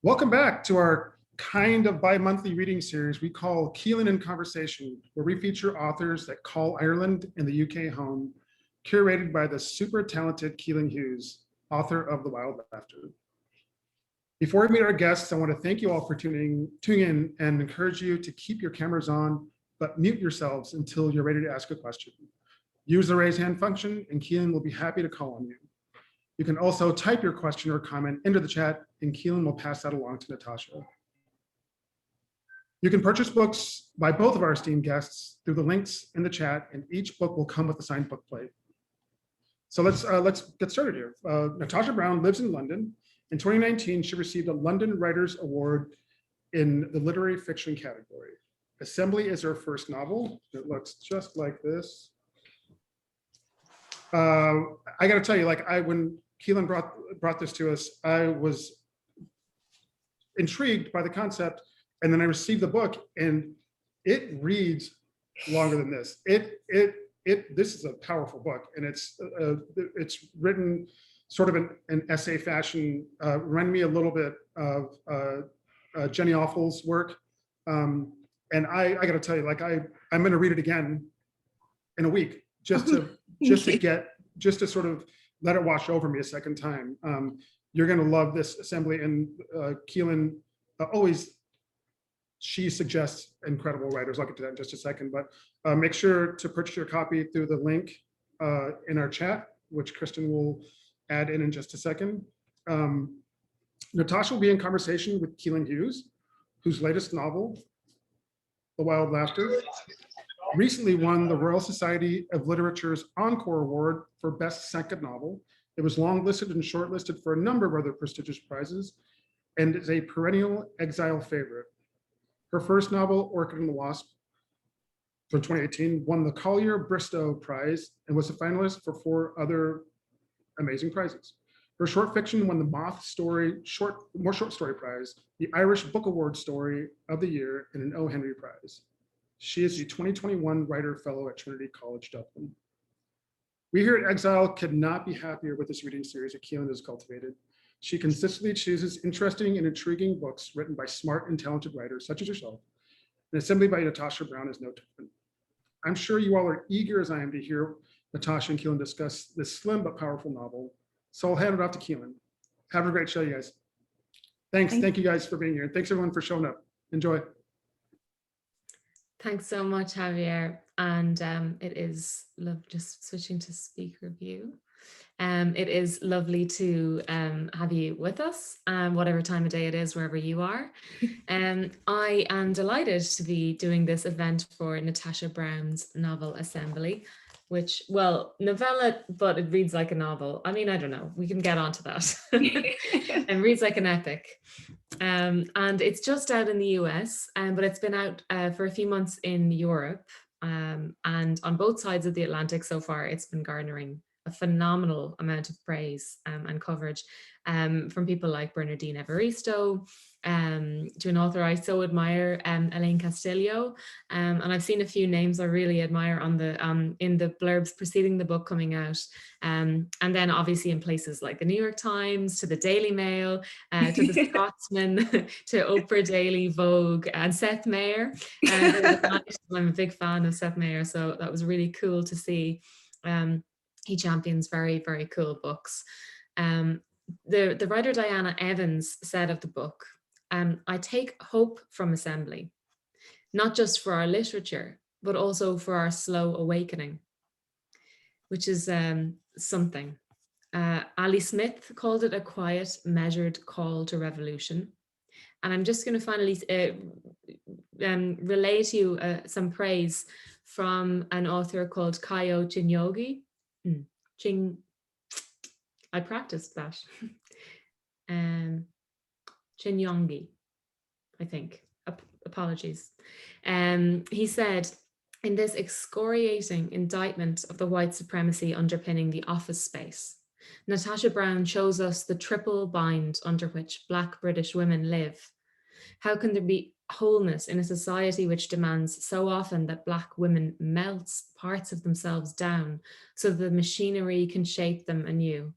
Welcome back to our kind of bi-monthly reading series we call Caoilinn in Conversation, where we feature authors that call Ireland and the UK home, curated by the super talented Caoilinn Hughes, author of The Wild Laughter. Before we meet our guests, I want to thank you all for tuning in and encourage you to keep your cameras on, but mute yourselves until you're ready to ask a question. Use the raise hand function and Caoilinn will be happy to call on you. You can also type your question or comment into the chat and Caoilinn will pass that along to Natasha. You can purchase books by both of our esteemed guests through the links in the chat, and each book will come with a signed book plate. So let's get started here. Natasha Brown lives in London. In 2019, she received a London Writers' Award in the literary fiction category. Assembly is her first novel. It looks just like this. I got to tell you, when Caoilinn brought this to us, I was intrigued by the concept, and then I received the book, and it reads longer than this. This is a powerful book, and it's written sort of an essay fashion. Reminded me a little bit of Jenny Offal's work, and I got to tell you, I'm going to read it again in a week just to sort of let it wash over me a second time. You're going to love this assembly, and Caoilinn always, she suggests incredible writers. I'll get to that in just a second, but make sure to purchase your copy through the link in our chat, which Kristen will add in just a second. Natasha will be in conversation with Caoilinn Hughes, whose latest novel, The Wild Laughter, recently won the Royal Society of Literature's Encore Award for Best Second Novel. It was longlisted and shortlisted for a number of other prestigious prizes and is a perennial exile favorite. Her first novel, Orchid The Wasp, from 2018, won the Collyer Bristow Prize and was a finalist for 4 other amazing prizes. Her short fiction won the Moth Short Story Prize, the Irish Book Award Story of the Year, and an O.Henry Prize. She is the 2021 Writer Fellow at Trinity College Dublin. We here at Exile could not be happier with this reading series that Caoilinn has cultivated. She consistently chooses interesting and intriguing books written by smart and talented writers such as yourself. And Assembly by Natasha Brown is no different. I'm sure you all are eager as I am to hear Natasha and Caoilinn discuss this slim but powerful novel. So I'll hand it off to Caoilinn. Have a great show, you guys. Thank you guys for being here. And thanks everyone for showing up. Enjoy. Thanks so much, Javier. And it is love, just switching to speaker view. It is lovely to have you with us, whatever time of day it is, wherever you are. I am delighted to be doing this event for Natasha Brown's novel Assembly, which, well, novella, but it reads like a novel. I mean, I don't know, we can get onto that. It reads like an epic. And it's just out in the US, but it's been out for a few months in Europe. And on both sides of the Atlantic so far, it's been garnering a phenomenal amount of praise and coverage from people like Bernardine Evaristo, to an author I so admire, Elaine Castillo, and I've seen a few names I really admire on the in the blurbs preceding the book coming out, and then obviously in places like the New York Times, to the Daily Mail, to the Scotsman, to Oprah Daily, Vogue, and Seth Meyer. I'm a big fan of Seth Meyer, so that was really cool to see. He champions very, very cool books. The writer Diana Evans said of the book, I take hope from Assembly, not just for our literature, but also for our slow awakening, which is something. Ali Smith called it a quiet, measured call to revolution. And I'm just going to finally relay to you some praise from an author called Caoilinn Hughes. I practiced that. Chinyongi, I think. Apologies. He said, in this excoriating indictment of the white supremacy underpinning the office space, Natasha Brown shows us the triple bind under which Black British women live. How can there be wholeness in a society which demands so often that Black women melts parts of themselves down so the machinery can shape them anew?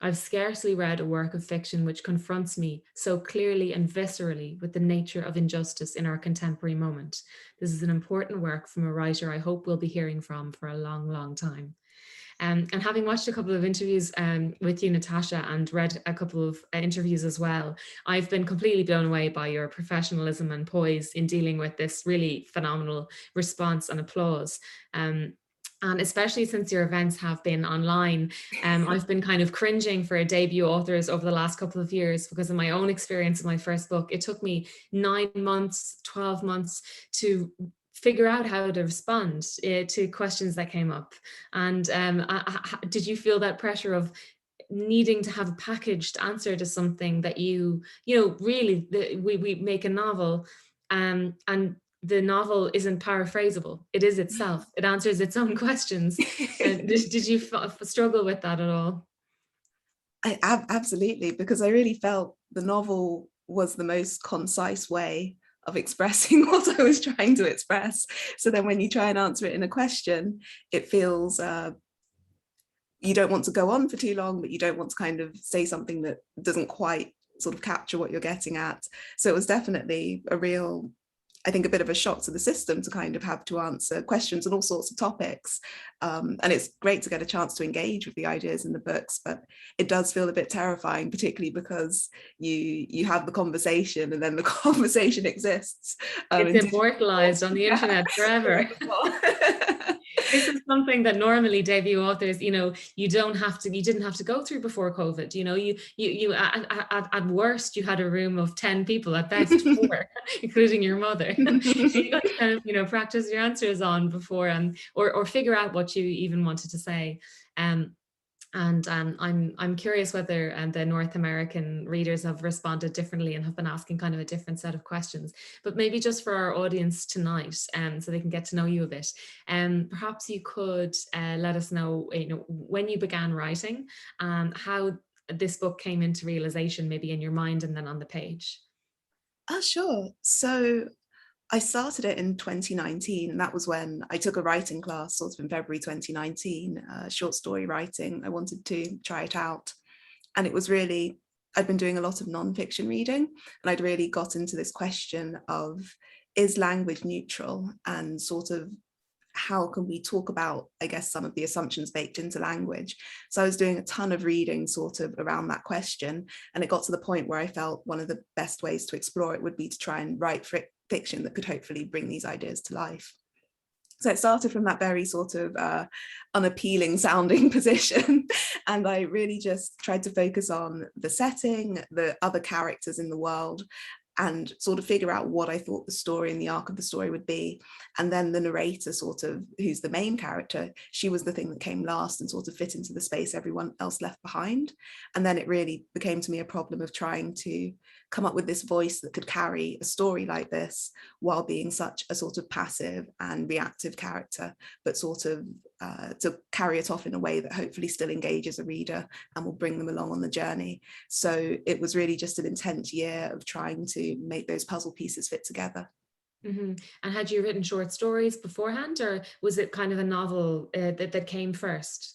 I've scarcely read a work of fiction which confronts me so clearly and viscerally with the nature of injustice in our contemporary moment. This is an important work from a writer I hope we'll be hearing from for a long, long time. And having watched a couple of interviews with you, Natasha, and read a couple of interviews as well, I've been completely blown away by your professionalism and poise in dealing with this really phenomenal response and applause. And especially since your events have been online, I've been kind of cringing for debut authors over the last couple of years because of my own experience with my first book. It took me 9 months, 12 months to figure out how to respond to questions that came up. And did you feel that pressure of needing to have a packaged answer to something that really, we make a novel, and the novel isn't paraphrasable. It is itself. It answers its own questions. Did you struggle with that at all? Absolutely, because I really felt the novel was the most concise way of expressing what I was trying to express. So then when you try and answer it in a question, it feels you don't want to go on for too long, but you don't want to kind of say something that doesn't quite sort of capture what you're getting at. So it was definitely a real, I think, a bit of a shock to the system to kind of have to answer questions on all sorts of topics. And it's great to get a chance to engage with the ideas in the books, but it does feel a bit terrifying, particularly because you have the conversation and then the conversation exists. It's immortalized on the internet forever. This is something that normally debut authors, you didn't have to go through before COVID. You at worst, you had a room of 10 people, at best 4, including your mother. You got to kind of, practice your answers on before, or figure out what you even wanted to say. I'm curious whether the North American readers have responded differently and have been asking kind of a different set of questions. But maybe just for our audience tonight, so they can get to know you a bit, perhaps you could let us know, when you began writing, how this book came into realization, maybe in your mind and then on the page. Sure. So I started it in 2019, and that was when I took a writing class sort of in February 2019, short story writing. I wanted to try it out. And it was really, I'd been doing a lot of nonfiction reading, and I'd really got into this question of, is language neutral, and sort of how can we talk about, I guess, some of the assumptions baked into language. So I was doing a ton of reading sort of around that question, and it got to the point where I felt one of the best ways to explore it would be to try and write fiction that could hopefully bring these ideas to life. So it started from that very sort of unappealing sounding position. And I really just tried to focus on the setting, the other characters in the world, and sort of figure out what I thought the story and the arc of the story would be. And then the narrator, sort of, who's the main character, she was the thing that came last and sort of fit into the space everyone else left behind. And then it really became to me a problem of trying to come up with this voice that could carry a story like this while being such a sort of passive and reactive character, but sort of to carry it off in a way that hopefully still engages a reader and will bring them along on the journey. So it was really just an intense year of trying to make those puzzle pieces fit together. Mm-hmm. And had you written short stories beforehand, or was it kind of a novel that came first?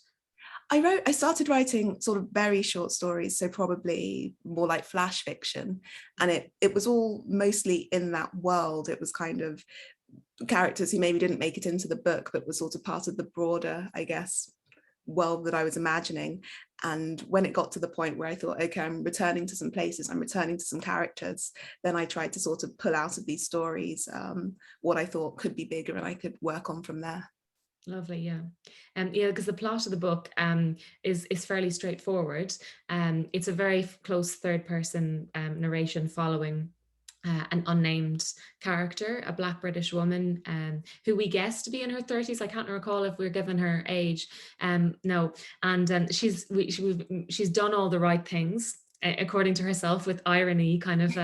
I started writing sort of very short stories, so probably more like flash fiction. And it was all mostly in that world. It was kind of characters who maybe didn't make it into the book, but were sort of part of the broader, I guess, world that I was imagining. And when it got to the point where I thought, okay, I'm returning to some places, I'm returning to some characters, then I tried to sort of pull out of these stories what I thought could be bigger and I could work on from there. Lovely, yeah. Yeah, because the plot of the book is fairly straightforward. It's a very close third person narration following an unnamed character, a Black British woman who we guess to be in her 30s. I can't recall if we're given her age. No, and she's done all the right things, according to herself, with irony kind of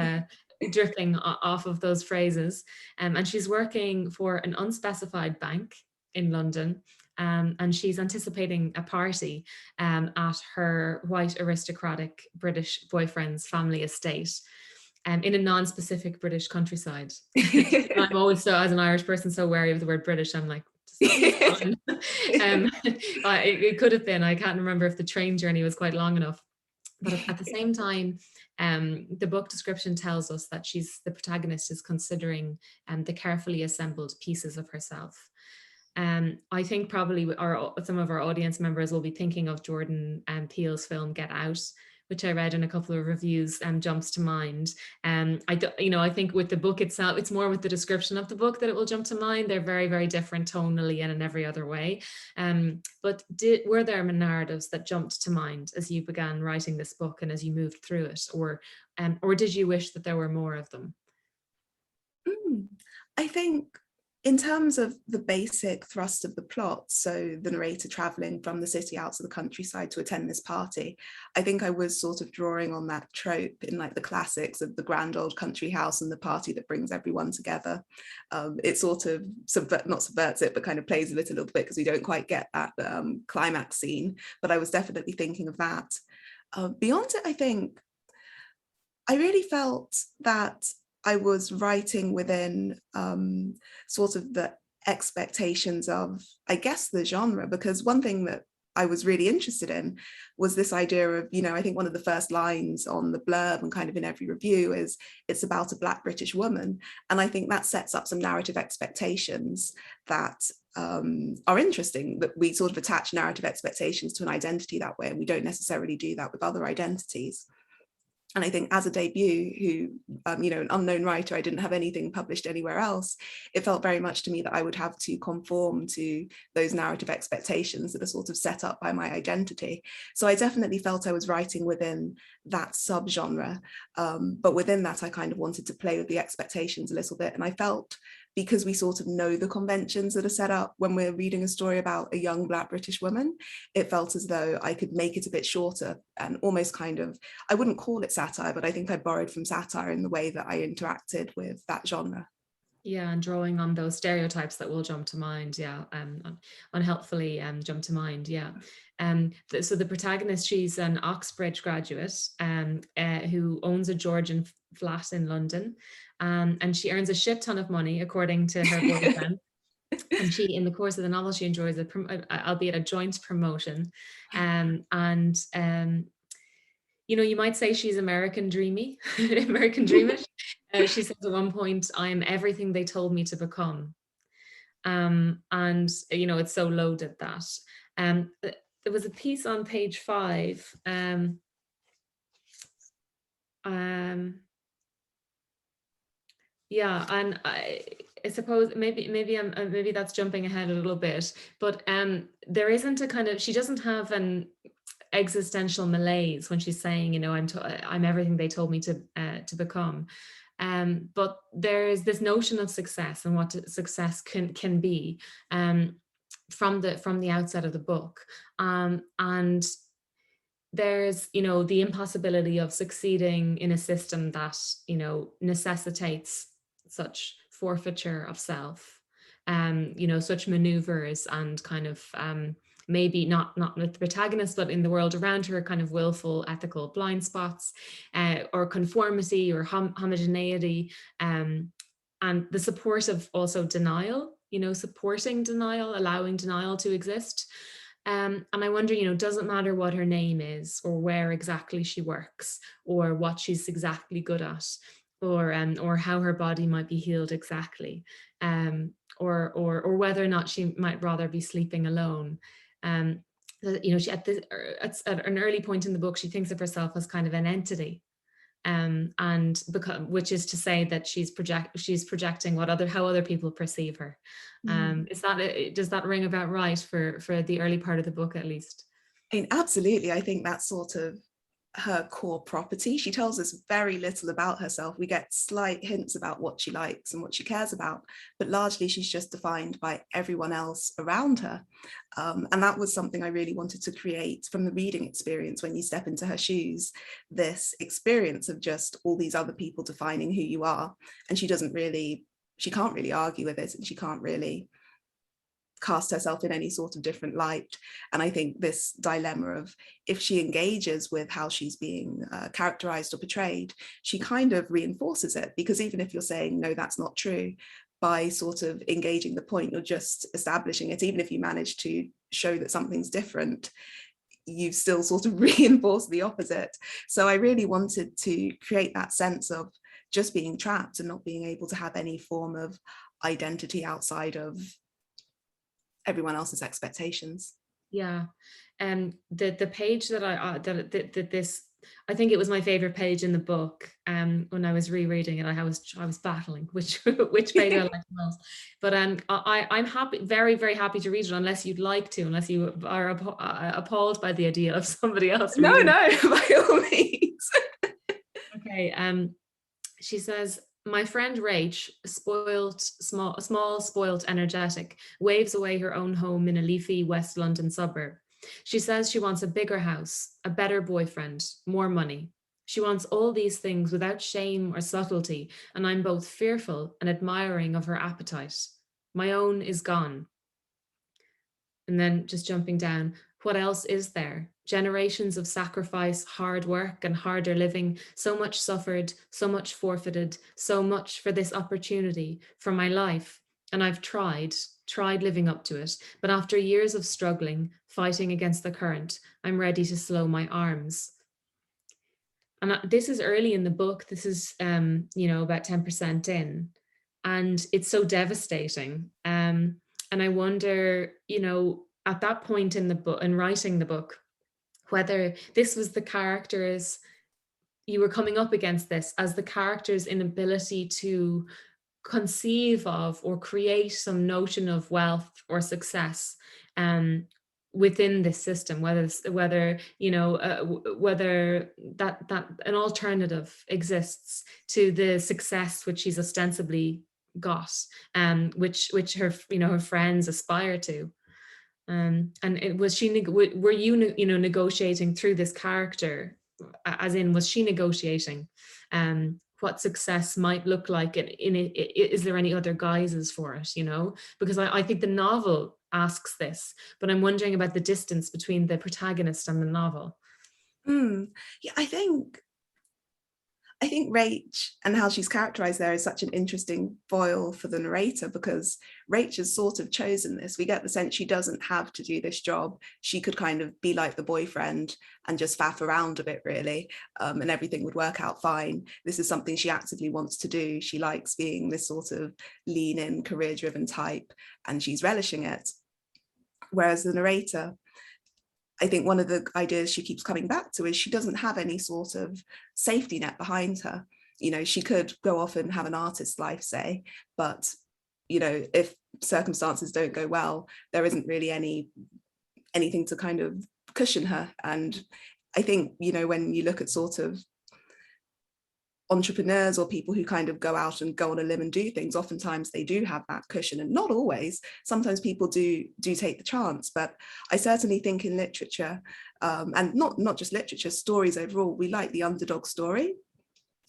dripping off of those phrases. And she's working for an unspecified bank in London. And she's anticipating a party at her white aristocratic British boyfriend's family estate. In a non-specific British countryside. I'm always, so as an Irish person, so wary of the word British. I'm like, it could have been. I can't remember if the train journey was quite long enough. But at the same time, the book description tells us that the protagonist is considering the carefully assembled pieces of herself. I think probably some of our audience members will be thinking of Jordan Peele's film Get Out, which I read in a couple of reviews, jumps to mind. I think with the book itself, it's more with the description of the book that it will jump to mind. They're very, very different tonally and in every other way. But were there narratives that jumped to mind as you began writing this book and as you moved through it, or did you wish that there were more of them? I think in terms of the basic thrust of the plot, so the narrator traveling from the city out to the countryside to attend this party, I think I was sort of drawing on that trope in like the classics of the grand old country house and the party that brings everyone together. It sort of not subverts it, but kind of plays with it a little bit because we don't quite get that climax scene, but I was definitely thinking of that. Beyond it, I think I really felt that I was writing within sort of the expectations of, I guess, the genre, because one thing that I was really interested in was this idea of, I think one of the first lines on the blurb and kind of in every review is, it's about a Black British woman. And I think that sets up some narrative expectations that are interesting, that we sort of attach narrative expectations to an identity that way, and we don't necessarily do that with other identities. And I think as a debut, an unknown writer, I didn't have anything published anywhere else. It felt very much to me that I would have to conform to those narrative expectations that are sort of set up by my identity. So I definitely felt I was writing within that subgenre. But within that, I kind of wanted to play with the expectations a little bit. And I felt, because we sort of know the conventions that are set up when we're reading a story about a young Black British woman, it felt as though I could make it a bit shorter and almost kind of, I wouldn't call it satire, but I think I borrowed from satire in the way that I interacted with that genre. Yeah, and drawing on those stereotypes that will jump to mind, unhelpfully jump to mind, So the protagonist, she's an Oxbridge graduate who owns a Georgian flat in London, and she earns a shit ton of money, according to her boyfriend. And she, in the course of the novel, she enjoys albeit a joint promotion, you might say she's American dreamy, American dreamish. She says at one point, "I am everything they told me to become." And, it's so loaded that. There was a piece on page 5. And I suppose maybe that's jumping ahead a little bit, but there isn't a kind of, she doesn't have an existential malaise when she's saying, I'm everything they told me to become. But there's this notion of success and what success can be from the outset of the book, and there's the impossibility of succeeding in a system that necessitates such forfeiture of self, such maneuvers and kind of maybe not with the protagonist, but in the world around her, kind of willful ethical blind spots, or conformity or homogeneity, and the support of also denial, supporting denial, allowing denial to exist. And I wonder, doesn't matter what her name is or where exactly she works or what she's exactly good at, or how her body might be healed exactly, or whether or not she might rather be sleeping alone. She at an early point in the book, she thinks of herself as kind of an entity, which is to say that she's projecting how other people perceive her. Does that ring about right for the early part of the book, at least? Absolutely. I think that's sort of her core property. She tells us very little about herself. We get slight hints about what she likes and what she cares about, but largely she's just defined by everyone else around her. And that was something I really wanted to create from the reading experience. When you step into her shoes, this experience of just all these other people defining who you are, and she can't really argue with it, and she can't really cast herself in any sort of different light. And I think this dilemma of, if she engages with how she's being characterized or portrayed, she kind of reinforces it, because even if you're saying, no, that's not true, by sort of engaging the point, you're just establishing it. Even if you manage to show that something's different, you've still sort of reinforced the opposite. So I really wanted to create that sense of just being trapped and not being able to have any form of identity outside of everyone else's expectations. Yeah, the page that I think it was my favorite page in the book. When I was rereading it, I was battling which page I liked the most. But I'm happy, very very happy to read it, unless you'd like to, unless you are appalled by the idea of somebody else reading. No, by all means. Okay. She says, my friend Rach, small, spoilt, energetic, waves away her own home in a leafy West London suburb. She says she wants a bigger house, a better boyfriend, more money. She wants all these things without shame or subtlety, and I'm both fearful and admiring of her appetite. My own is gone. And then just jumping down, what else is there? Generations of sacrifice, hard work, and harder living, so much suffered, so much forfeited, so much for this opportunity, for my life. And I've tried living up to it. But after years of struggling, fighting against the current, I'm ready to slow my arms. And this is early in the book. This is, about 10% in. And it's so devastating. And I wonder, at that point in the book, in writing the book, whether this was the characters, you were coming up against this as the characters' inability to conceive of or create some notion of wealth or success within this system, whether that an alternative exists to the success which she's ostensibly got, which her her friends aspire to. And were you negotiating through this character, as in, was she negotiating what success might look like, is there any other guises for it, because I think the novel asks this, but I'm wondering about the distance between the protagonist and the novel. Yeah, I think Rach and how she's characterized there is such an interesting foil for the narrator, because Rach has sort of chosen this. We get the sense she doesn't have to do this job. She could kind of be like the boyfriend and just faff around a bit, really, and everything would work out fine. This is something she actively wants to do. She likes being this sort of lean-in, career-driven type, and she's relishing it. Whereas the narrator, I think one of the ideas she keeps coming back to is she doesn't have any sort of safety net behind her. She could go off and have an artist's life, say, but, if circumstances don't go well, there isn't really anything to kind of cushion her. And I think, when you look at sort of entrepreneurs or people who kind of go out and go on a limb and do things, oftentimes they do have that cushion, and not always. Sometimes people do take the chance, but I certainly think in literature, and not just literature, stories overall, we like the underdog story,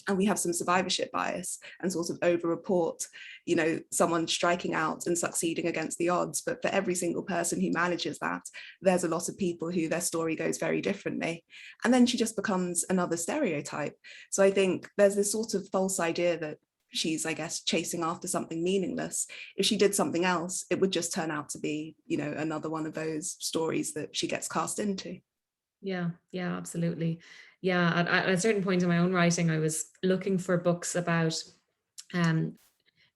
and we have some survivorship bias and sort of over-report, someone striking out and succeeding against the odds. But for every single person who manages that, there's a lot of people who their story goes very differently. And then she just becomes another stereotype. So I think there's this sort of false idea that she's, I guess, chasing after something meaningless. If she did something else, it would just turn out to be, another one of those stories that she gets cast into. Yeah, absolutely. Yeah, at a certain point in my own writing, I was looking for books about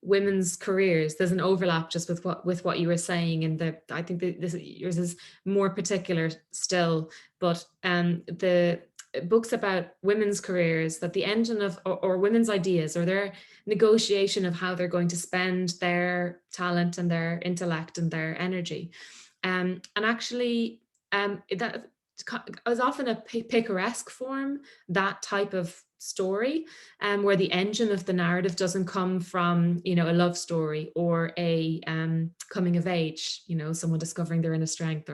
women's careers. There's an overlap just with what you were saying, and I think that yours is more particular still, but the books about women's careers, that the engine of or women's ideas or their negotiation of how they're going to spend their talent and their intellect and their energy, and actually that was often a picaresque form, that type of story, where the engine of the narrative doesn't come from, a love story or a coming of age, someone discovering their inner strength,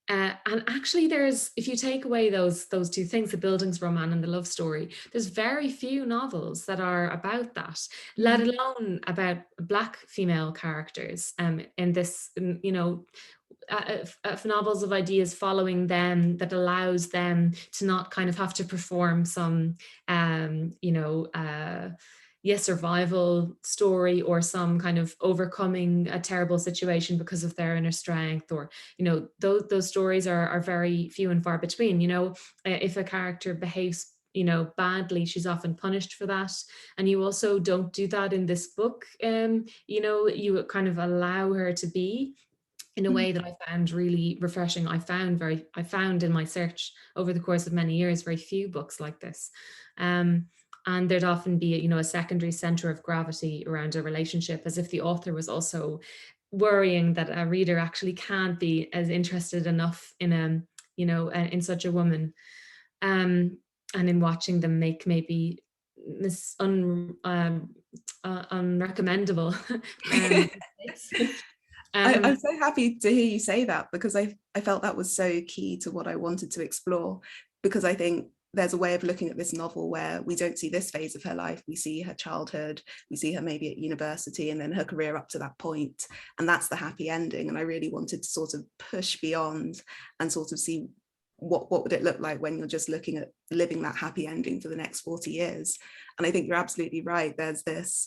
and actually there's, if you take away those two things, the Bildungsroman and the love story, there's very few novels that are about that, let alone about Black female characters in this, novels of ideas following them, that allows them to not kind of have to perform some survival story, or some kind of overcoming a terrible situation because of their inner strength, or, you know, those stories are very few and far between. You know, if a character behaves, you know, badly, she's often punished for that. And you also don't do that in this book. You know, you kind of allow her to be, in a way that I found really refreshing. I found in my search over the course of many years very few books like this. And there'd often be, you know, a secondary center of gravity around a relationship, as if the author was also worrying that a reader actually can't be as interested enough in you know, in such a woman, and in watching them make maybe unrecommendable mistakes. I'm so happy to hear you say that, because I felt that was so key to what I wanted to explore, because I think there's a way of looking at this novel where we don't see this phase of her life. We see her childhood, we see her maybe at university, and then her career up to that point. And that's the happy ending. And I really wanted to sort of push beyond and sort of see what would it look like when you're just looking at living that happy ending for the next 40 years. And I think you're absolutely right. There's this,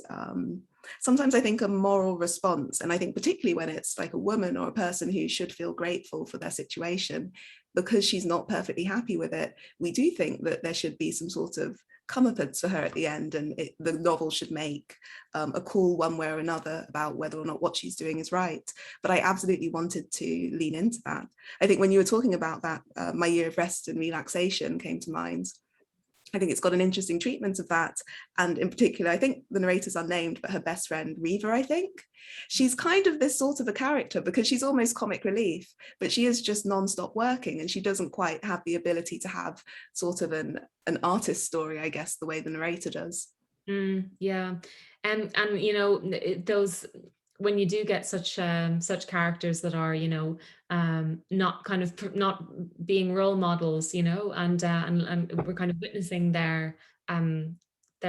sometimes I think, a moral response. And I think particularly when it's like a woman or a person who should feel grateful for their situation, because she's not perfectly happy with it, we do think that there should be some sort of comeuppance for her at the end, and the novel should make a call one way or another about whether or not what she's doing is right. But I absolutely wanted to lean into that. I think when you were talking about that, My Year of Rest and Relaxation came to mind. I think it's got an interesting treatment of that. And in particular, I think the narrator's unnamed, but her best friend, Reva, I think, she's kind of this sort of a character, because she's almost comic relief, but she is just non-stop working, and she doesn't quite have the ability to have sort of an artist story, I guess, the way the narrator does. Yeah. And you know, those, when you do get such characters that are, you know, not being role models, you know, and we're kind of witnessing their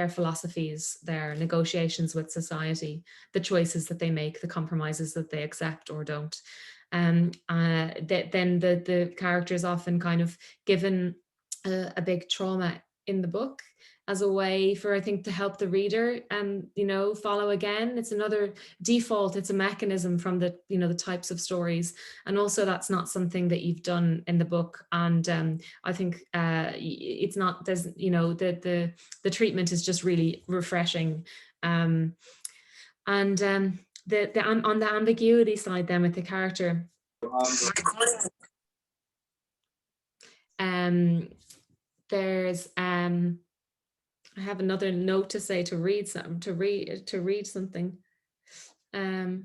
philosophies, their negotiations with society, the choices that they make, the compromises that they accept or don't. Then the character is often kind of given a big trauma in the book as a way for, I think, to help the reader you know, follow again. It's another default, it's a mechanism from the, you know, the types of stories. And also that's not something that you've done in the book. And I think it's not, there's, you know, the treatment is just really refreshing. And on the ambiguity side then with the character, there's I have another note to say, to read something. But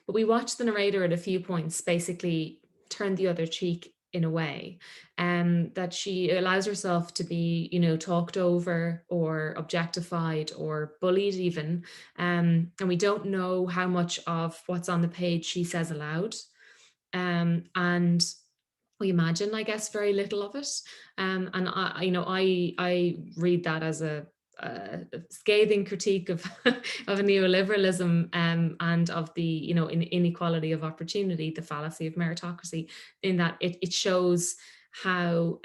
we watch the narrator at a few points basically turn the other cheek in a way, that she allows herself to be, you know, talked over or objectified or bullied even. And we don't know how much of what's on the page she says aloud. And we imagine, I guess, very little of it. And I, you know, I read that as a scathing critique of of neoliberalism, and of the, you know, inequality of opportunity, the fallacy of meritocracy, in that it shows how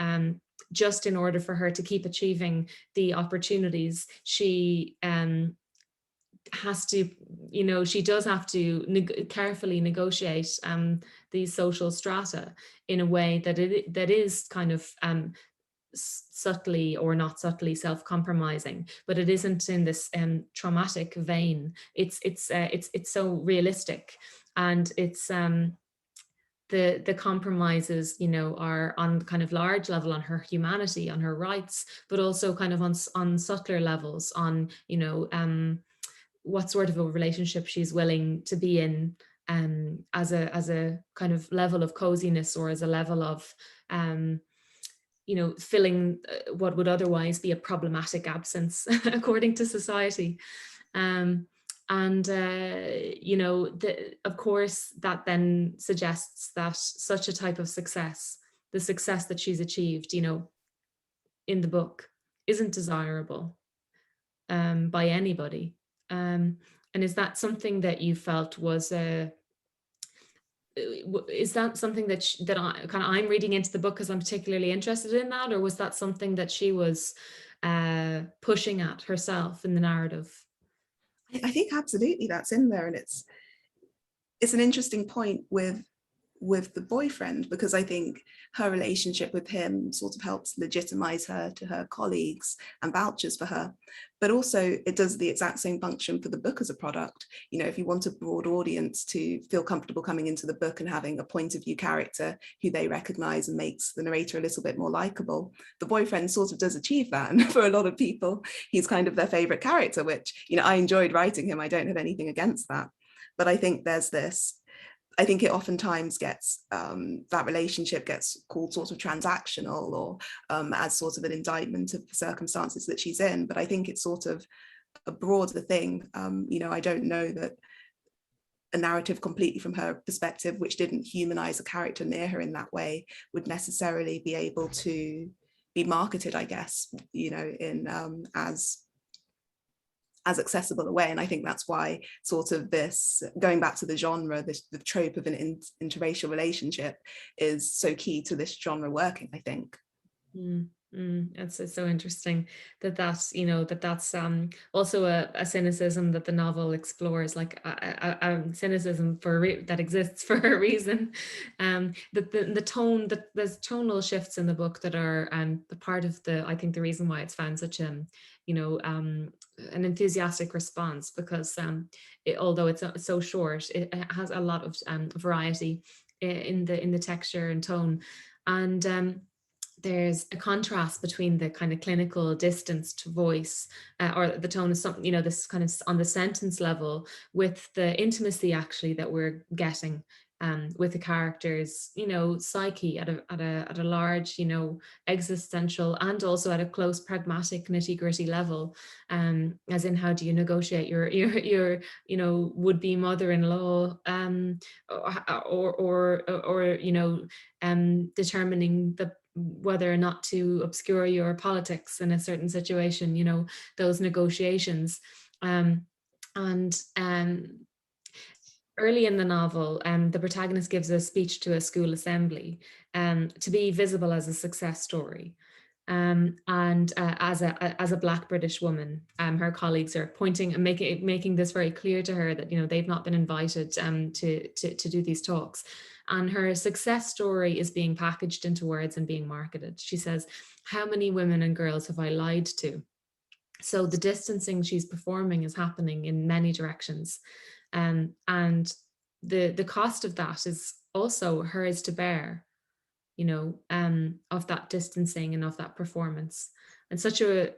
just in order for her to keep achieving the opportunities, she has to, you know, she does have to carefully negotiate these social strata in a way that that is kind of subtly or not subtly self-compromising, but it isn't in this traumatic vein. It's so realistic, and it's the compromises, you know, are on kind of large level on her humanity, on her rights, but also kind of on subtler levels, on, you know, what sort of a relationship she's willing to be in, as a kind of level of coziness, or as a level of you know, filling what would otherwise be a problematic absence according to society. You know, of course, that then suggests that such a type of success, the success that she's achieved, you know, in the book, isn't desirable by anybody. And is that something that you felt was is that something that I'm reading into the book because I'm particularly interested in that, or was that something that she was pushing at herself in the narrative? I think absolutely that's in there, and it's an interesting point with the boyfriend, because I think her relationship with him sort of helps legitimize her to her colleagues and vouches for her. But also it does the exact same function for the book as a product. You know, if you want a broad audience to feel comfortable coming into the book and having a point of view character who they recognize and makes the narrator a little bit more likable, the boyfriend sort of does achieve that. And for a lot of people, he's kind of their favorite character, which, you know, I enjoyed writing him. I don't have anything against that. But I think there's this, I think it oftentimes gets, that relationship gets called sort of transactional, or as sort of an indictment of the circumstances that she's in. But I think it's sort of a broader thing. You know, I don't know that a narrative completely from her perspective, which didn't humanize a character near her in that way, would necessarily be able to be marketed, I guess, you know, in as accessible a way. And I think that's why sort of this, going back to the genre, the trope of an interracial relationship is so key to this genre working, I think. It's so interesting that's, you know, that's also a cynicism that the novel explores, like a cynicism that exists for a reason. The tone, that there's tonal shifts in the book that are the part of I think the reason why it's found such you know, an enthusiastic response, because although it's so short, it has a lot of variety in the texture and tone. And there's a contrast between the kind of clinical distanced voice or the tone of something, you know, this kind of on the sentence level, with the intimacy actually that we're getting with the characters, you know, psyche at a large, you know, existential, and also at a close pragmatic nitty-gritty level, as in how do you negotiate your you know, would-be mother-in-law, or you know, determining whether or not to obscure your politics in a certain situation, you know, those negotiations. Early in the novel, the protagonist gives a speech to a school assembly to be visible as a success story. As a Black British woman, her colleagues are pointing and making this very clear to her that, you know, they've not been invited to do these talks. And her success story is being packaged into words and being marketed. She says, "How many women and girls have I lied to?" So the distancing she's performing is happening in many directions. And the cost of that is also hers to bear, you know, of that distancing and of that performance. And such a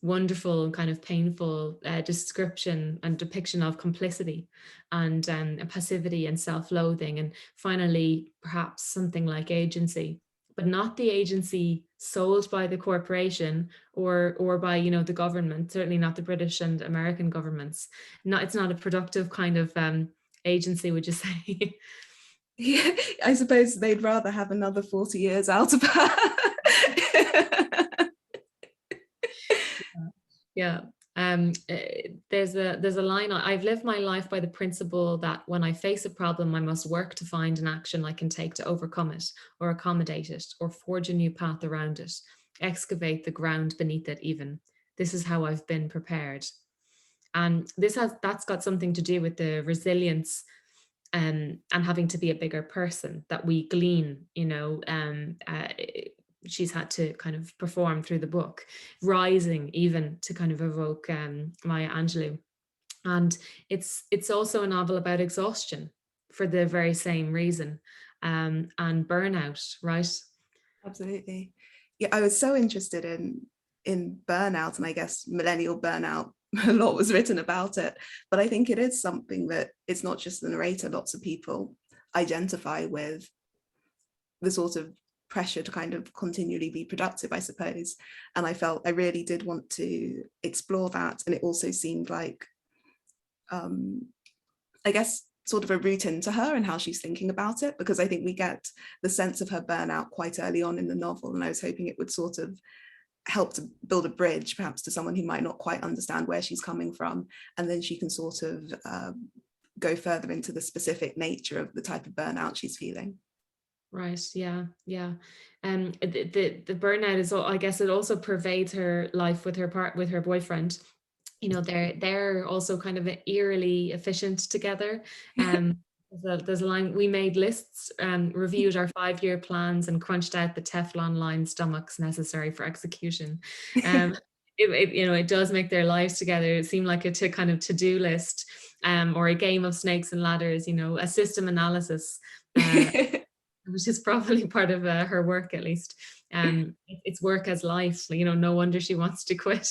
wonderful kind of painful description and depiction of complicity and passivity and self-loathing, and finally perhaps something like agency, but not the agency sold by the corporation or by, you know, the government, certainly not the British and American governments. It's not a productive kind of agency, would you say? Yeah, I suppose they'd rather have another 40 years out of her. Yeah. There's a line, "I've lived my life by the principle that when I face a problem, I must work to find an action I can take to overcome it, or accommodate it, or forge a new path around it, excavate the ground beneath it even. This is how I've been prepared." And that's got something to do with the resilience and having to be a bigger person that we glean, you know, she's had to kind of perform through the book, rising even to kind of evoke Maya Angelou. And it's also a novel about exhaustion for the very same reason, and burnout, right? Absolutely. Yeah, I was so interested in burnout, and I guess millennial burnout. A lot was written about it, but I think it is something that it's not just the narrator. Lots of people identify with the sort of pressure to kind of continually be productive, I suppose. And I felt I really did want to explore that. And it also seemed like, I guess, sort of a route into her and how she's thinking about it, because I think we get the sense of her burnout quite early on in the novel. And I was hoping it would sort of help to build a bridge perhaps to someone who might not quite understand where she's coming from. And then she can sort of go further into the specific nature of the type of burnout she's feeling. Right. Yeah. Yeah. The burnout is, I guess, it also pervades her life with her boyfriend. You know, they're also kind of eerily efficient together. There's a line: "We made lists, reviewed our 5-year plans, and crunched out the Teflon-lined stomachs necessary for execution." It does make their lives together seem like a kind of to-do list, or a game of snakes and ladders. You know, a system analysis. Which is probably part of her work, at least. It's work as life, you know, no wonder she wants to quit.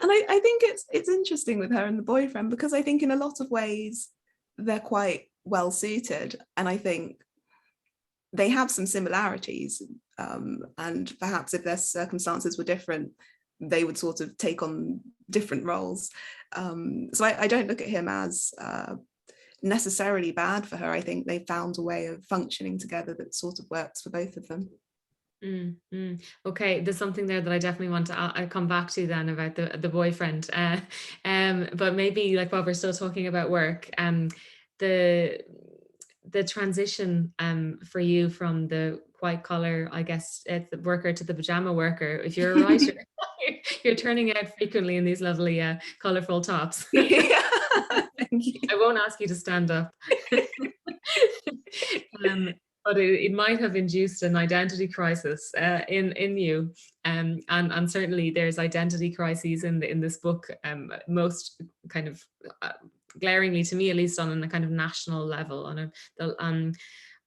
And I think it's interesting with her and the boyfriend, because I think in a lot of ways they're quite well suited, and I think they have some similarities, and perhaps if their circumstances were different, they would sort of take on different roles. So I don't look at him as necessarily bad for her. I think they found a way of functioning together that sort of works for both of them. Okay, there's something there that I definitely want to come back to then about the boyfriend, but maybe, like, while we're still talking about work, the transition for you from the white collar, I guess, the worker to the pajama worker. If you're a writer, you're turning out frequently in these lovely colorful tops. Thank you. I won't ask you to stand up. But it might have induced an identity crisis in you, and certainly there's identity crises in this book, most kind of glaringly, to me at least, on a kind of national level,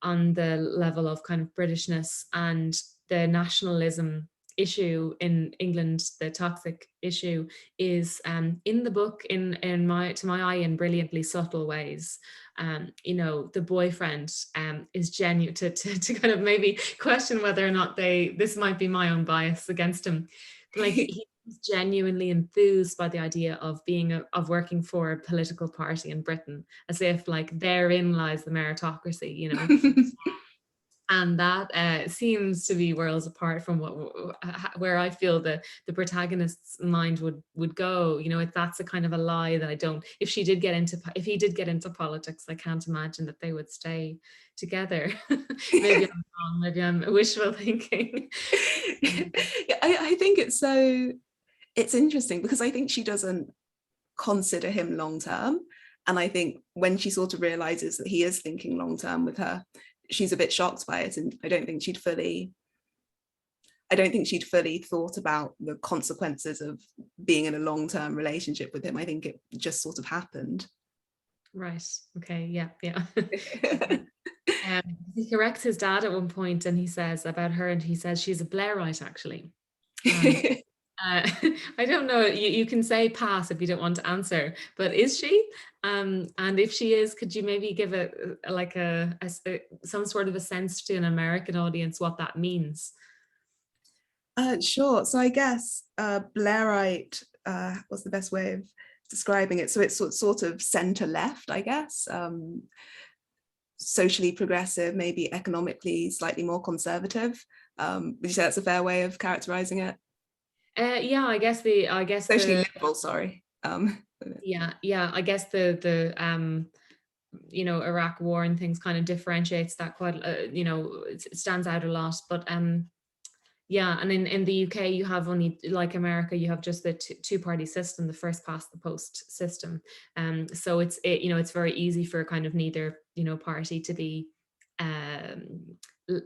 on the level of kind of Britishness and the nationalism issue in England. The toxic issue is in the book to my eye, in brilliantly subtle ways. You know, the boyfriend is genuine, to kind of maybe question whether or not this might be my own bias against him, but like he's genuinely enthused by the idea of of working for a political party in Britain, as if like therein lies the meritocracy, you know. And that seems to be worlds apart from where I feel the protagonist's mind would go. You know, that's a kind of a lie that I don't. If he did get into politics, I can't imagine that they would stay together. Maybe I'm wrong. Maybe I'm wishful thinking. Yeah, I think it's interesting, because I think she doesn't consider him long term, and I think when she sort of realizes that he is thinking long term with her, she's a bit shocked by it, and I don't think she'd fully thought about the consequences of being in a long-term relationship with him. I think it just sort of happened. Right. Okay. Yeah. Yeah. He corrects his dad at one point, and he says about her, and he says she's a Blairite, actually. I don't know. You can say pass if you don't want to answer, but is she? And if she is, could you maybe give some sort of a sense to an American audience what that means? Sure. So I guess Blairite, what's the best way of describing it? So it's sort of centre left, I guess. Socially progressive, maybe economically slightly more conservative. Would you say that's a fair way of characterising it? Yeah, I guess socially liberal. Sorry. Yeah. I guess the you know, Iraq War and things kind of differentiates that quite. You know, it stands out a lot. But yeah, and in the UK, you have only, like America, you have just the two-party system, the first past the post system. So it's very easy for kind of neither, you know, party to be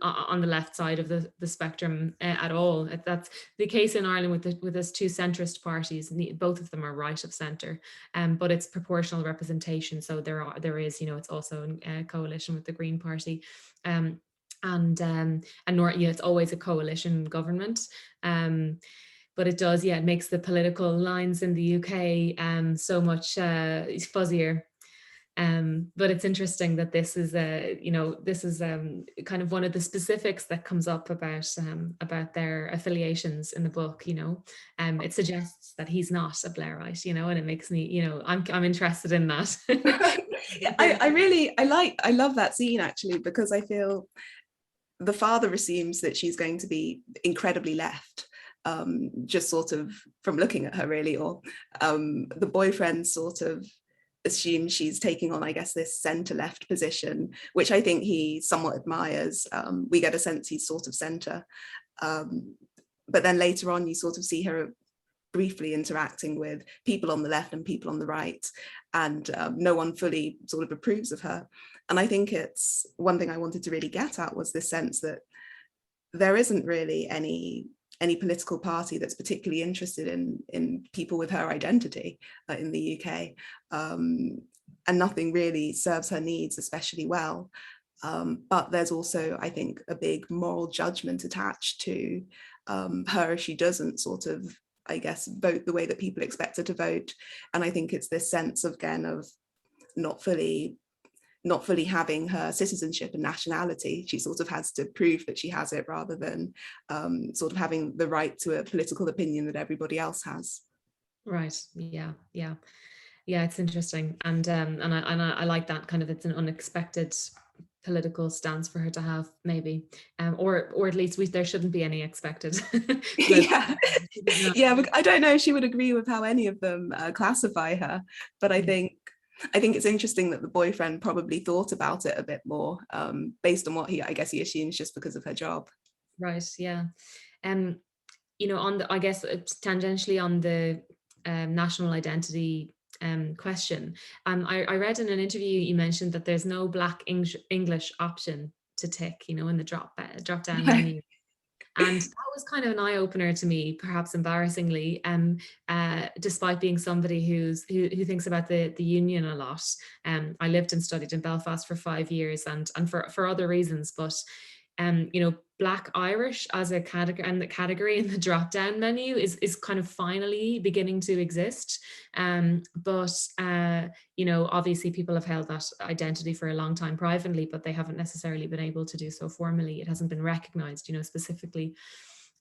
on the left side of the spectrum at all. That's the case in Ireland with those two centrist parties. Both of them are right of centre, but it's proportional representation. So there is, you know, it's also a coalition with the Green Party. It's always a coalition government, but it does, it makes the political lines in the UK so much fuzzier. But it's interesting that this is kind of one of the specifics that comes up about their affiliations in the book. You know, it suggests that he's not a Blairite, you know, and it makes me, you know, I'm interested in that. I love that scene, actually, because I feel the father assumes that she's going to be incredibly left, just sort of from looking at her, really, or the boyfriend sort of assumes she's taking on, I guess, this centre-left position, which I think he somewhat admires. We get a sense he's sort of centre. But then later on, you sort of see her briefly interacting with people on the left and people on the right, and no one fully sort of approves of her. And I think it's one thing I wanted to really get at was this sense that there isn't really any political party that's particularly interested in people with her identity in the UK, and nothing really serves her needs especially well. But there's also, I think, a big moral judgment attached to her if she doesn't sort of, I guess, vote the way that people expect her to vote. And I think it's this sense of, again, of not fully having her citizenship and nationality. She sort of has to prove that she has it rather than sort of having the right to a political opinion that everybody else has. Right. Yeah. It's interesting, and I like that kind of. It's an unexpected political stance for her to have, maybe, or at least there shouldn't be any expected. But I don't know if she would agree with how any of them classify her, but I think it's interesting that the boyfriend probably thought about it a bit more, based on what he assumes just because of her job. Right. Yeah. On the, I guess, tangentially on the national identity question, I read in an interview you mentioned that there's no Black English option to tick, in the drop down menu. And that was kind of an eye-opener to me, perhaps embarrassingly, despite being somebody who thinks about the union a lot. I lived and studied in Belfast for 5 years, and for other reasons, but Black Irish as a category, and the category in the drop-down menu is kind of finally beginning to exist. But obviously people have held that identity for a long time privately, but they haven't necessarily been able to do so formally. It hasn't been recognized, specifically.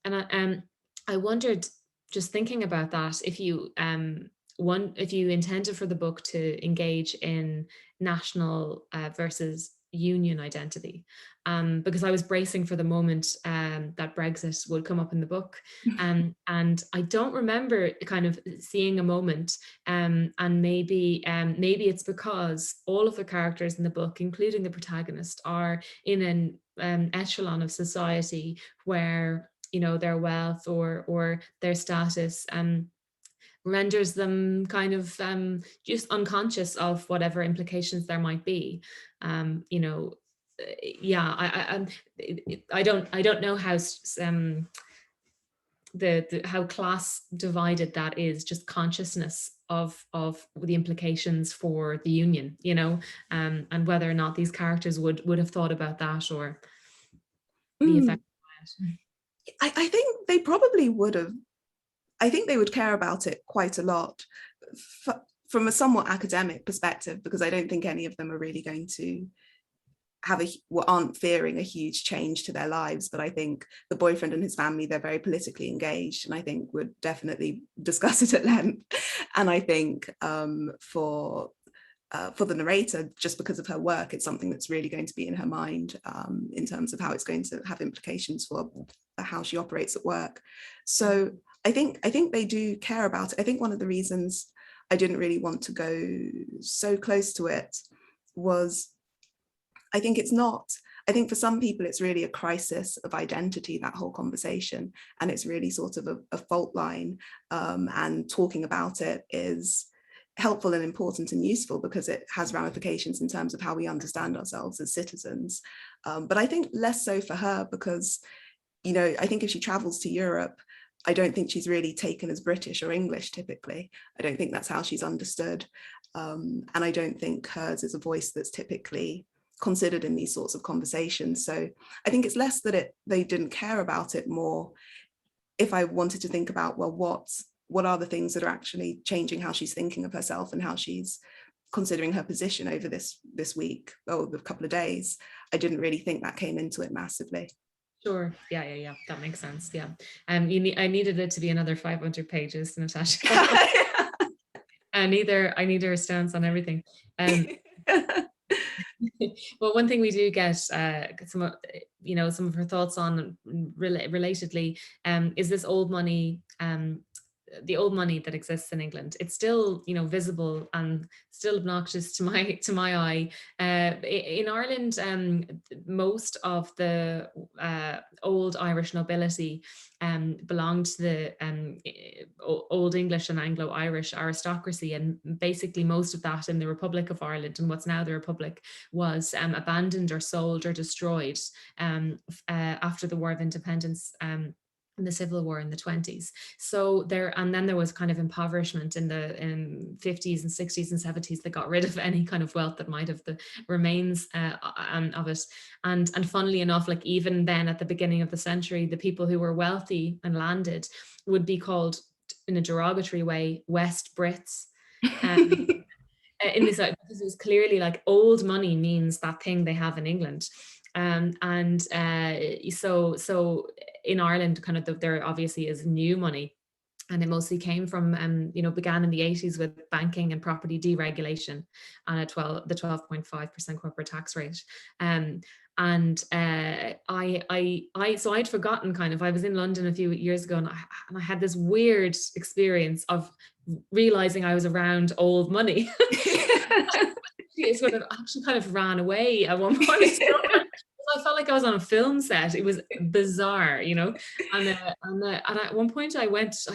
And I wondered, just thinking about that, if you intended for the book to engage in national versus union identity, because I was bracing for the moment that Brexit would come up in the book, and I don't remember kind of seeing a moment, and maybe it's because all of the characters in the book, including the protagonist, are in an echelon of society where their wealth or their status renders them kind of just unconscious of whatever implications there might be. I don't know how how class divided that is, just consciousness of the implications for the union, and whether or not these characters would have thought about that or be affected by it. I think they probably would have. I think they would care about it quite a lot from a somewhat academic perspective, because I don't think any of them are really going to aren't fearing a huge change to their lives. But I think the boyfriend and his family, they're very politically engaged, and I think would definitely discuss it at length. And I think for the narrator, just because of her work, it's something that's really going to be in her mind, in terms of how it's going to have implications for how she operates at work. So I think they do care about it. I think one of the reasons I didn't really want to go so close to it was, I think for some people it's really a crisis of identity, that whole conversation, and it's really sort of a fault line, and talking about it is helpful and important and useful because it has ramifications in terms of how we understand ourselves as citizens. But I think less so for her, because I think if she travels to Europe, I don't think she's really taken as British or English typically. I don't think that's how she's understood. And I don't think hers is a voice that's typically considered in these sorts of conversations. So I think it's less that they didn't care about it, more if I wanted to think about, well, what are the things that are actually changing how she's thinking of herself and how she's considering her position over this week or the couple of days. I didn't really think that came into it massively. Sure. Yeah. That makes sense. Yeah. I needed it to be another 500 pages, Natasha. I need her stance on everything. Well, one thing we do get some of her thoughts on relatedly is this old money the old money that exists in England. It's still, you know, visible and still obnoxious to my eye. In Ireland, most of the old Irish nobility belonged to the Old English and Anglo-Irish aristocracy, and basically most of that in the Republic of Ireland, and what's now the Republic, was abandoned or sold or destroyed after the War of Independence, and the Civil War in the 20s. So and then there was kind of impoverishment in the 50s and 60s and 70s that got rid of any kind of wealth that might have the remains of it. And funnily enough, like even then at the beginning of the century, the people who were wealthy and landed would be called, in a derogatory way, West Brits. In this, because it was clearly like old money means that thing they have in England. So in Ireland, kind of there obviously is new money, and it mostly came from, you know, began in the 80s with banking and property deregulation and the 12.5% corporate tax rate. So I'd forgotten kind of, I was in London a few years ago, and I had this weird experience of realizing I was around old money. It sort of actually kind of ran away at one point. I felt like I was on a film set. It was bizarre, you know. And at one point I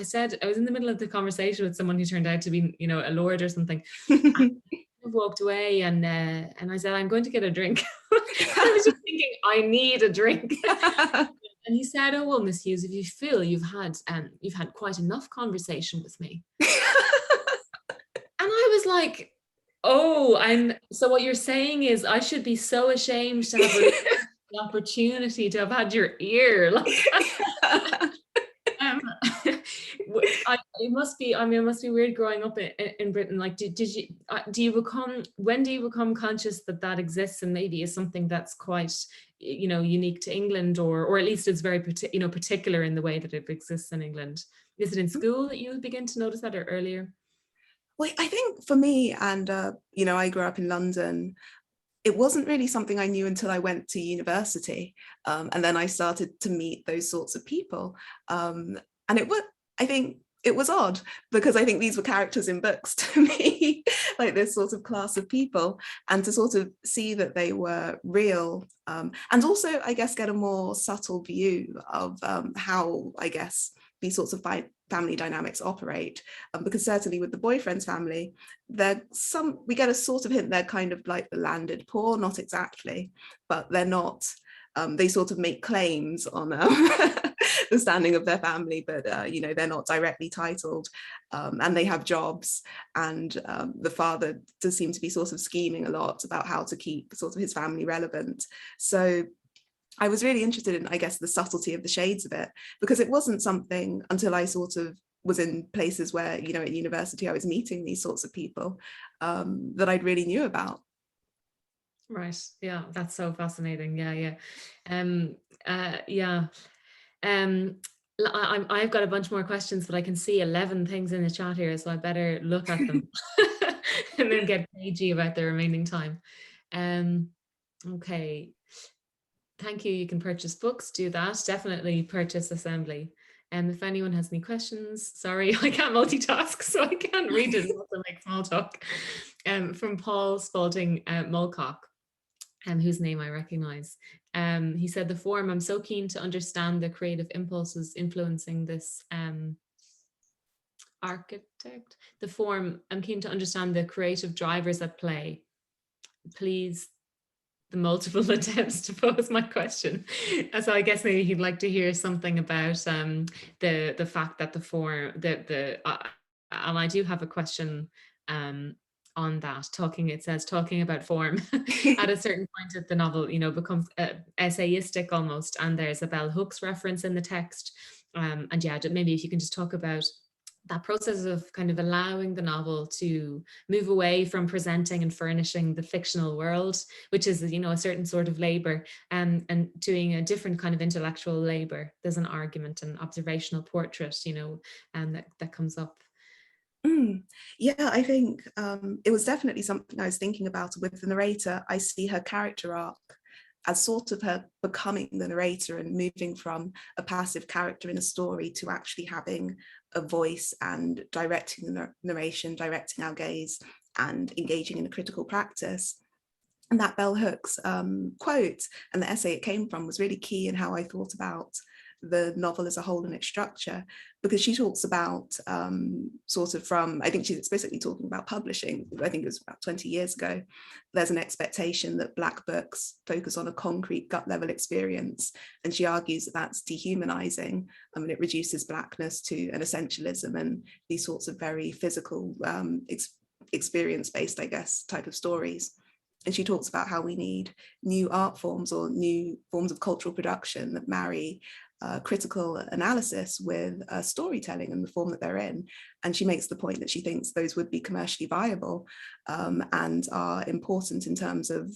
said, I was in the middle of the conversation with someone who turned out to be, you know, a lord or something. I walked away and I said, I'm going to get a drink. I was just thinking, I need a drink. And he said, oh, well, Miss Hughes, if you feel you've had quite enough conversation with me. And I was like, oh, so what you're saying is I should be so ashamed to have the opportunity to have had your ear. Like, it must be weird growing up in Britain. Like, when do you become conscious that exists, and maybe is something that's quite, you know, unique to England, or at least it's very particular in the way that it exists in England? Is it in school that you begin to notice that, or earlier? Well, I think for me, and you know, I grew up in London, it wasn't really something I knew until I went to university, and then I started to meet those sorts of people, and I think it was odd, because I think these were characters in books to me, like this sort of class of people, and to sort of see that they were real, and also, I guess, get a more subtle view of how, I guess, these sorts of family dynamics operate, because certainly with the boyfriend's family, we get a sort of hint they're kind of like the landed poor, not exactly, but they're not, they sort of make claims on the standing of their family, but you know, they're not directly titled, and they have jobs, and the father does seem to be sort of scheming a lot about how to keep sort of his family relevant. So I was really interested in, I guess, the subtlety of the shades of it, because it wasn't something until I sort of was in places where, you know, at university I was meeting these sorts of people, that I'd really knew about. Right. Yeah, that's so fascinating. Yeah. I've got a bunch more questions, but I can see 11 things in the chat here, so I better look at them and then get cagey about the remaining time. Okay. Thank you. You can purchase books, do that. Definitely purchase Assembly. And if anyone has any questions, sorry, I can't multitask, so I can't read it and also make small talk. From Paul Spalding Mulcock, whose name I recognize. He said, the form, I'm so keen to understand the creative impulses influencing this architect. The form, I'm keen to understand the creative drivers at play. Please, the multiple attempts to pose my question. So I guess maybe he'd like to hear something about the fact that the form, and I do have a question on that, talking about form at a certain point of the novel, you know, becomes essayistic almost, and there's a bell hooks reference in the text, and yeah, maybe if you can just talk about that process of kind of allowing the novel to move away from presenting and furnishing the fictional world, which is, you know, a certain sort of labor, and doing a different kind of intellectual labor. There's an argument and observational portrait, you know, that comes up. Yeah, I think it was definitely something I was thinking about with the narrator. I see her character arc as sort of her becoming the narrator and moving from a passive character in a story to actually having a voice and directing the narration, directing our gaze, and engaging in a critical practice. And that bell hooks quote and the essay it came from was really key in how I thought about the novel as a whole and its structure, because she talks about sort of from, I think she's explicitly talking about publishing, I think it was about 20 years ago, there's an expectation that Black books focus on a concrete gut level experience. And she argues that that's dehumanizing. I mean, it reduces Blackness to an essentialism and these sorts of very physical experience-based, I guess, type of stories. And she talks about how we need new art forms or new forms of cultural production that marry critical analysis with storytelling in the form that they're in. And she makes the point that she thinks those would be commercially viable and are important in terms of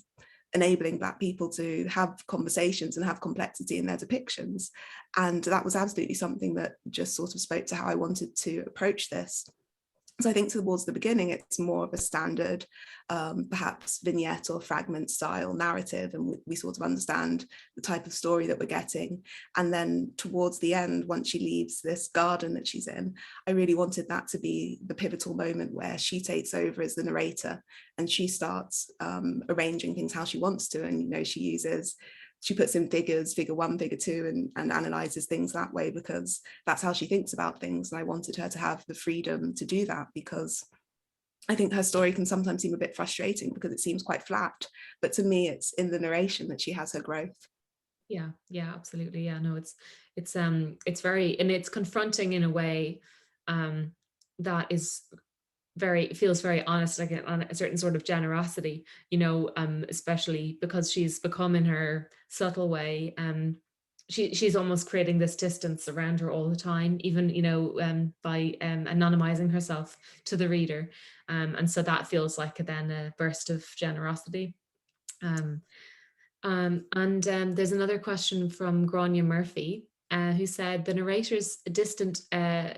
enabling Black people to have conversations and have complexity in their depictions. And that was absolutely something that just sort of spoke to how I wanted to approach this. So I think towards the beginning, it's more of a standard, perhaps vignette or fragment style narrative, and we sort of understand the type of story that we're getting. And then towards the end, once she leaves this garden that she's in, I really wanted that to be the pivotal moment where she takes over as the narrator and she starts arranging things how she wants to. And, you know, she puts in figures, figure 1, figure 2, and analyzes things that way because that's how she thinks about things. And I wanted her to have the freedom to do that because I think her story can sometimes seem a bit frustrating because it seems quite flat. But to me, it's in the narration that she has her growth. Yeah, absolutely. Yeah, no, it's very, and it's confronting in a way that is feels very honest, like on a certain sort of generosity, you know, especially because she's become in her subtle way, she's almost creating this distance around her all the time, even, you know, by anonymizing herself to the reader. And so that feels like then a burst of generosity. There's another question from Grania Murphy, who said, the narrator's distant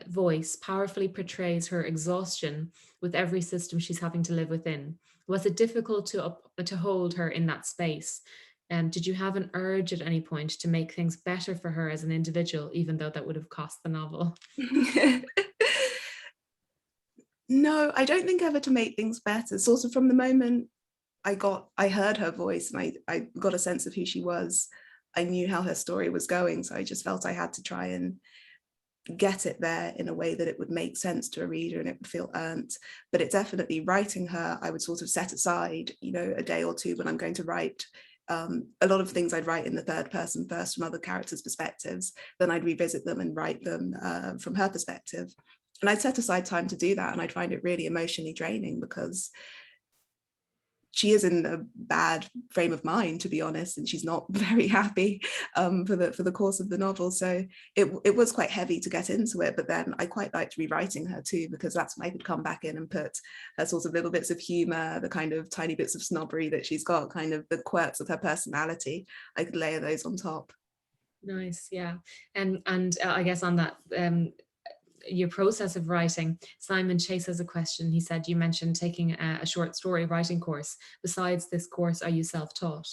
voice powerfully portrays her exhaustion with every system she's having to live within. Was it difficult to hold her in that space? Did you have an urge at any point to make things better for her as an individual, even though that would have cost the novel? No, I don't think ever to make things better. Sort of from the moment I heard her voice and I got a sense of who she was, I knew how her story was going. So I just felt I had to try and get it there in a way that it would make sense to a reader and it would feel earned. But it definitely, writing her, I would sort of set aside, you know, a day or two when I'm going to write. A lot of things I'd write in the third person first from other characters' perspectives, then I'd revisit them and write them from her perspective. And I'd set aside time to do that, and I'd find it really emotionally draining because she is in a bad frame of mind, to be honest, and she's not very happy for the course of the novel. So it was quite heavy to get into it, but then I quite liked rewriting her too, because that's when I could come back in and put her sort of little bits of humor, the kind of tiny bits of snobbery that she's got, kind of the quirks of her personality. I could layer those on top. Nice, yeah. And I guess on that, your process of writing, Simon Chase has a question. He said, you mentioned taking a short story writing course. Besides this course, are you self-taught?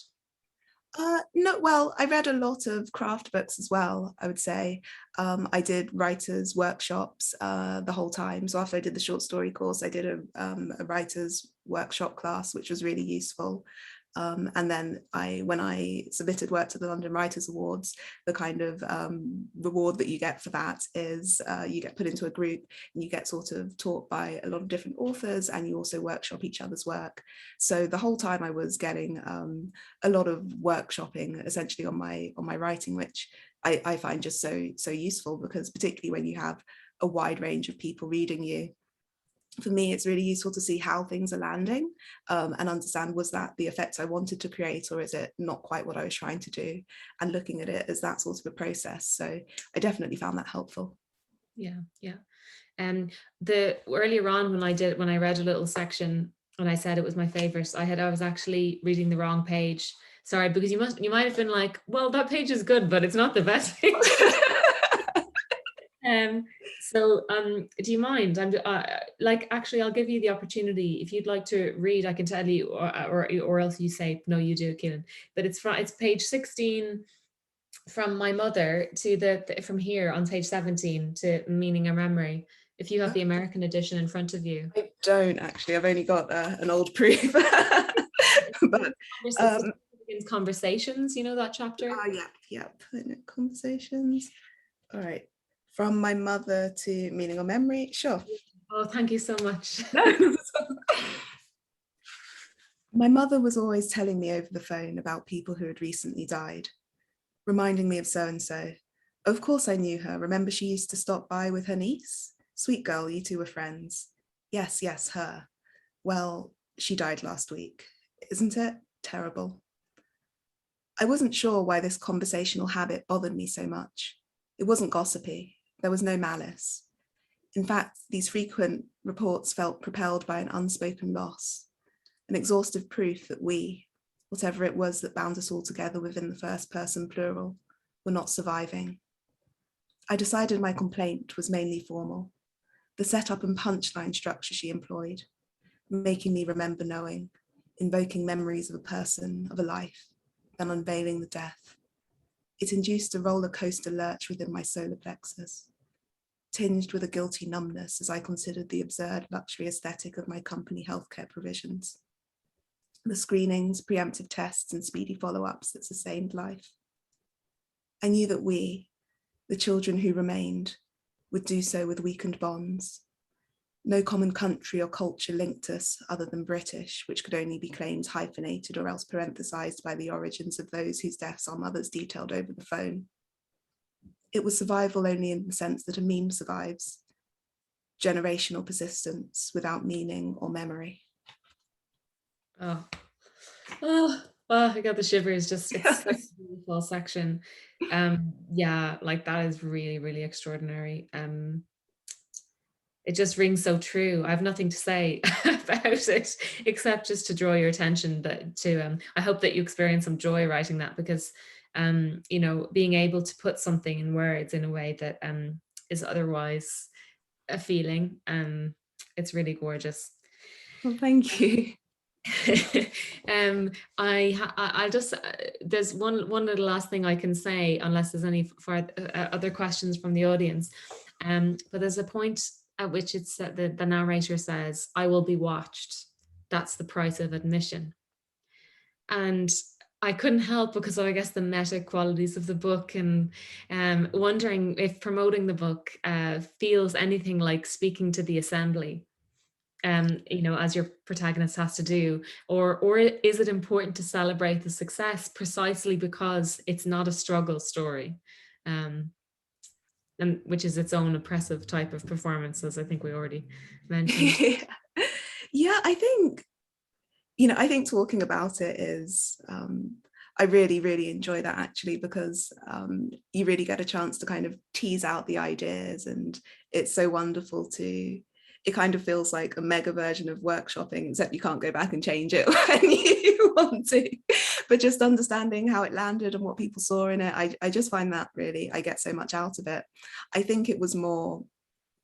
No, well, I read a lot of craft books as well, I would say. I did writers' workshops the whole time. So after I did the short story course, I did a writers' workshop class, which was really useful. And then when I submitted work to the London Writers' Awards, the kind of reward that you get for that is you get put into a group and you get sort of taught by a lot of different authors, and you also workshop each other's work. So the whole time I was getting a lot of workshopping essentially on my writing, which I find just so useful, because particularly when you have a wide range of people reading you, for me, it's really useful to see how things are landing and understand, was that the effect I wanted to create, or is it not quite what I was trying to do? And looking at it as that sort of a process. So I definitely found that helpful. Yeah. And earlier on when I read a little section and I said it was my favorite, I was actually reading the wrong page. Sorry, because you might have been like, well, that page is good, but it's not the best page. Do you mind? Actually, I'll give you the opportunity. If you'd like to read, I can tell you, or else you say, no, you do, Caoilinn. But it's page 16 from my mother to from here on page 17 to Meaning and Memory. If you have the American edition in front of you. I don't actually, I've only got an old proof. But Conversations, you know that chapter? Yeah. Conversations. All right. From my mother to Meaning or Memory. Sure. Oh, thank you so much. My mother was always telling me over the phone about people who had recently died, reminding me of so-and-so. Of course I knew her. Remember she used to stop by with her niece? Sweet girl, you two were friends. Yes, her. Well, she died last week. Isn't it terrible? I wasn't sure why this conversational habit bothered me so much. It wasn't gossipy. There was no malice. In fact, these frequent reports felt propelled by an unspoken loss, an exhaustive proof that we, whatever it was that bound us all together within the first person plural, were not surviving. I decided my complaint was mainly formal, the setup and punchline structure she employed, making me remember knowing, invoking memories of a person, of a life, then unveiling the death. It induced a roller coaster lurch within my solar plexus, tinged with a guilty numbness as I considered the absurd luxury aesthetic of my company healthcare provisions, the screenings, preemptive tests, and speedy follow-ups that sustained life. I knew that we, the children who remained, would do so with weakened bonds. No common country or culture linked us other than British, which could only be claimed hyphenated or else parenthesized by the origins of those whose deaths our mothers detailed over the phone. It was survival only in the sense that a meme survives, generational persistence without meaning or memory. Oh, I got the shivers. Just it's such a beautiful section. Yeah, like that is really, really extraordinary. It just rings so true. I have nothing to say about it except just to draw your attention I hope that you experience some joy writing that, because being able to put something in words in a way that is otherwise a feeling, it's really gorgeous. Well, thank you. I just there's one little last thing I can say, unless there's any other questions from the audience, but there's a point at which it's the narrator says, "I will be watched. That's the price of admission." And I couldn't help, because I guess the meta qualities of the book, and wondering if promoting the book feels anything like speaking to the assembly, as your protagonist has to do, or is it important to celebrate the success precisely because it's not a struggle story, and which is its own oppressive type of performance, as I think we already mentioned. Yeah, I think talking about it is, I really, really enjoy that actually, because you really get a chance to kind of tease out the ideas, and it's so wonderful it kind of feels like a mega version of workshopping, except you can't go back and change it when you want to, but just understanding how it landed and what people saw in it. I just find that really, I get so much out of it. I think it was more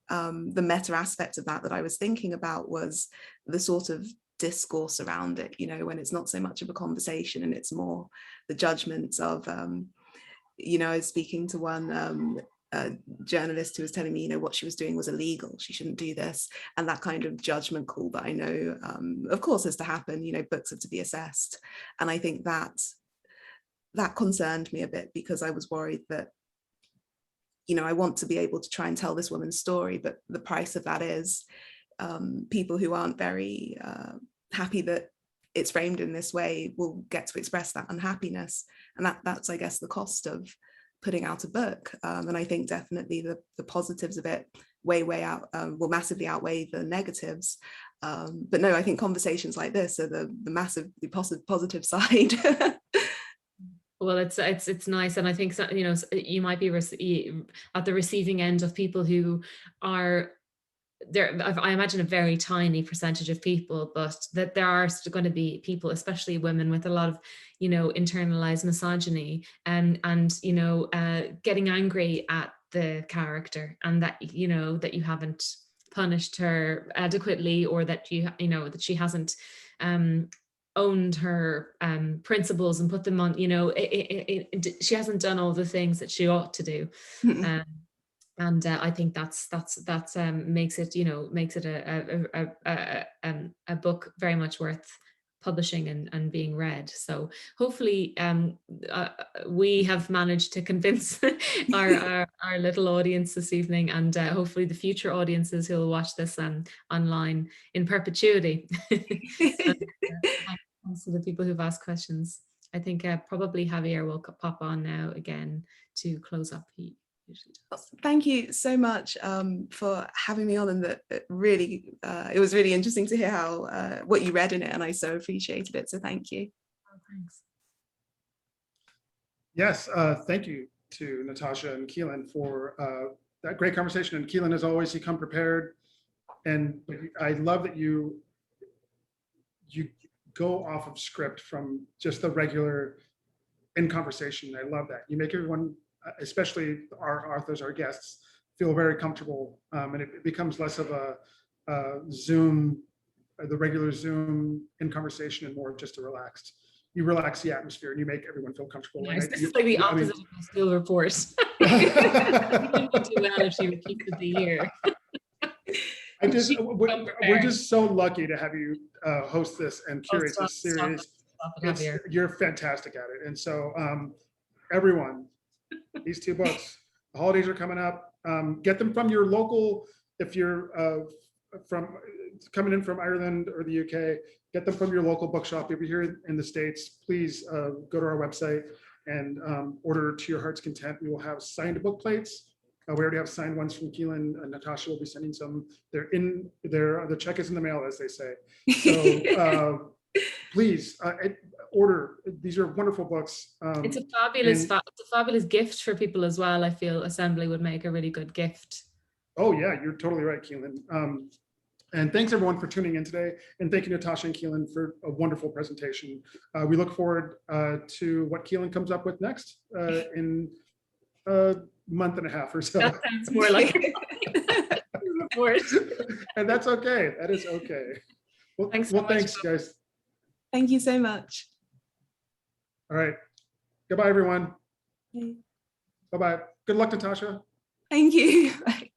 the meta aspect of that I was thinking about, was the sort of discourse around it, when it's not so much of a conversation and it's more the judgments of, I was speaking to one journalist who was telling me, what she was doing was illegal, she shouldn't do this, and that kind of judgment call that I know, of course, has to happen. Books are to be assessed, and I think that concerned me a bit, because I was worried that, I want to be able to try and tell this woman's story, but the price of that is people who aren't very happy that it's framed in this way will get to express that unhappiness, and that's, I guess, the cost of putting out a book. And I think definitely the positives of it will massively outweigh the negatives. But no, I think conversations like this are the massively positive side. Well, it's nice, and I think you might be at the receiving end of people who are there. I imagine a very tiny percentage of people, but that there are going to be people, especially women, with a lot of internalized misogyny and getting angry at the character, and that, you know, that you haven't punished her adequately, or that you know, that she hasn't owned her principles and put them on, you know, she hasn't done all the things that she ought to do. And I think that's makes it, you know, makes it a book very much worth publishing and being read. So hopefully we have managed to convince our little audience this evening, and hopefully the future audiences who will watch this online in perpetuity. And, thanks to the people who've asked questions. I think probably Javier will pop on now again to close up. He usually does. Thank you so much for having me on, and that really it was really interesting to hear how what you read in it, and I so appreciated it, so thank you. Oh, thanks. Yes, thank you to Natasha and Caoilinn for that great conversation. And Caoilinn, as always, you come prepared, and I love that you go off of script from just the regular in conversation. I love that. You make everyone, especially our authors, our guests, feel very comfortable, and it becomes less of a Zoom, the regular Zoom in conversation, and more just a relaxed. You relax the atmosphere and you make everyone feel comfortable. Nice. This is like the opposite of a school report. You wouldn't do well if she repeated the year. We're just so lucky to have you host this and curate this series. You're fantastic at it. And so everyone, these two books, the holidays are coming up. Get them from your local, if you're coming in from Ireland or the UK, get them from your local bookshop. If you're here in the States, please go to our website and order to your heart's content. We will have signed book plates. We already have signed ones from Caoilinn, and Natasha will be sending some. They're in there. The check is in the mail, as they say. So please order. These are wonderful books. It's a fabulous gift for people as well. I feel Assembly would make a really good gift. Oh yeah, you're totally right, Caoilinn. And thanks everyone for tuning in today. And thank you, Natasha and Caoilinn, for a wonderful presentation. We look forward to what Caoilinn comes up with next in a month and a half or so. That sounds more like a report. And that's okay. That is okay. Well, thanks guys. Thank you so much. All right. Goodbye, everyone. Okay. Bye-bye. Good luck, Natasha. Thank you. Bye.